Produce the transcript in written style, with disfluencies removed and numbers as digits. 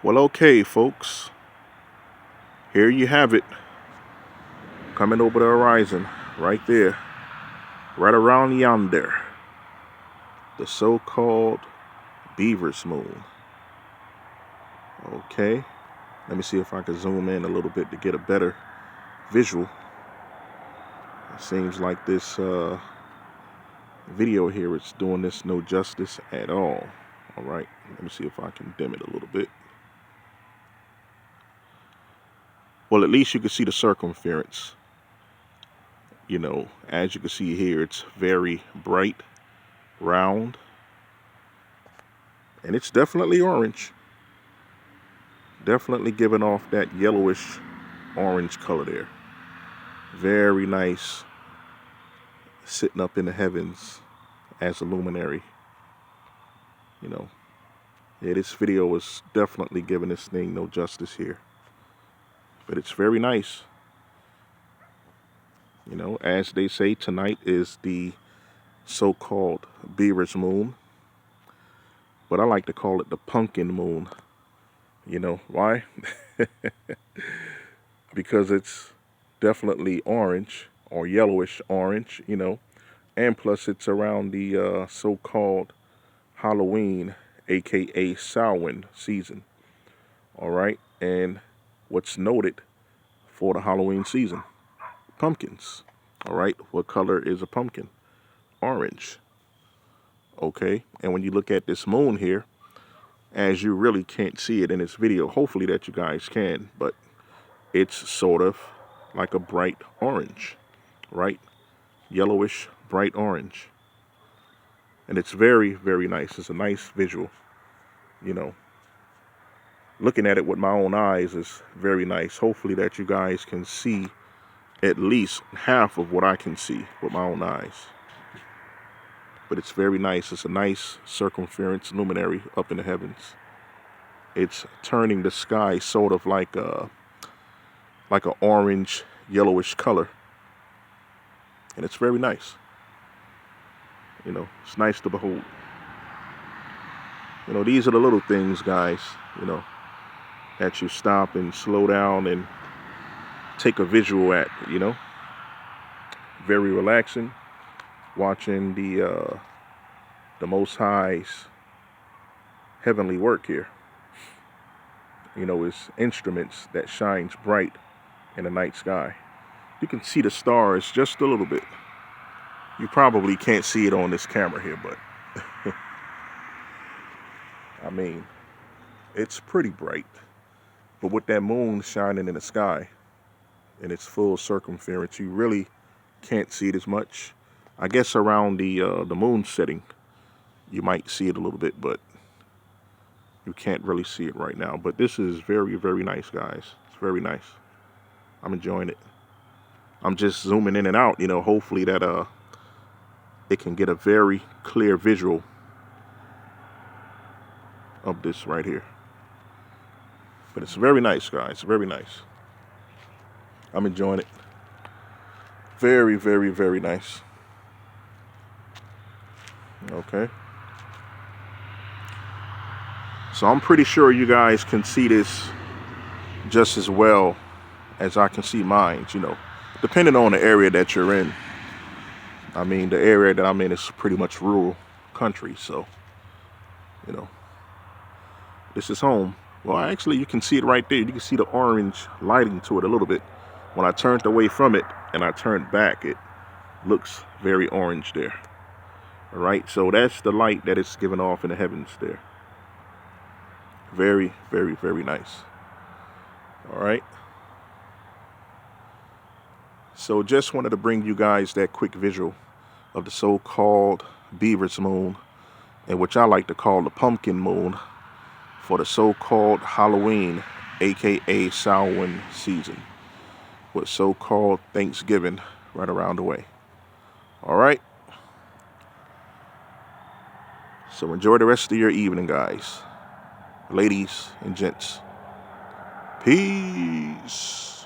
Well, okay, folks, here you have it, coming over the horizon, right there, right around yonder, the so-called Beaver's moon. Okay, let me see if I can zoom in a little bit to get a better visual. It seems like this video here is doing this no justice at all. All right, let me see if I can dim it a little bit. Well, at least you can see the circumference. You know, as you can see here, it's very bright, round, and it's definitely orange. Definitely giving off that yellowish orange color there. Very nice, sitting up in the heavens as a luminary. You know, yeah, this video is definitely giving this thing no justice here, but it's very nice. You know, as they say, tonight is the so-called Beaver's moon, but I like to call it the pumpkin moon. You know why? Because it's definitely orange or yellowish orange, you know, and plus it's around the so-called Halloween, aka Samhain season. All right, and what's noted for the Halloween season? Pumpkins. All right, what color is a pumpkin? Orange. Okay, and when you look at this moon here, as you really can't see it in this video, hopefully that you guys can, but it's sort of like a bright orange, right? Yellowish, bright orange. And it's very, very nice. It's a nice visual, you know. Looking at it with my own eyes is very nice. Hopefully that you guys can see at least half of what I can see with my own eyes. But it's very nice. It's a nice circumference luminary up in the heavens. It's turning the sky sort of like an orange, yellowish color. And it's very nice. You know, it's nice to behold. You know, these are the little things, guys, you know, that you stop and slow down and take a visual at, you know. Very relaxing, watching the Most High's heavenly work here. You know, his instruments that shines bright in the night sky. You can see the stars just a little bit. You probably can't see it on this camera here, but I mean, it's pretty bright. But with that moon shining in the sky in its full circumference, you really can't see it as much. I guess around the moon setting, you might see it a little bit, but you can't really see it right now. But this is very, very nice, guys. It's very nice. I'm enjoying it. I'm just zooming in and out, you know, hopefully that it can get a very clear visual of this right here. But it's very nice, guys. Very nice. I'm enjoying it. Very, very, very nice. Okay. So I'm pretty sure you guys can see this just as well as I can see mine, you know, depending on the area that you're in. I mean, the area that I'm in is pretty much rural country, so, you know, this is home. Well, actually, you can see it right there. You can see the orange lighting to it a little bit. When I turned away from it and I turned back, it looks very orange there. All right, so that's the light that it's giving off in the heavens there. Very, very, very nice. All right. So just wanted to bring you guys that quick visual of the so-called Beaver's moon, and which I like to call the pumpkin moon, for the so-called Halloween, aka Samhain season, with so-called Thanksgiving right around the way. All right. So enjoy the rest of your evening, guys, ladies and gents. Peace.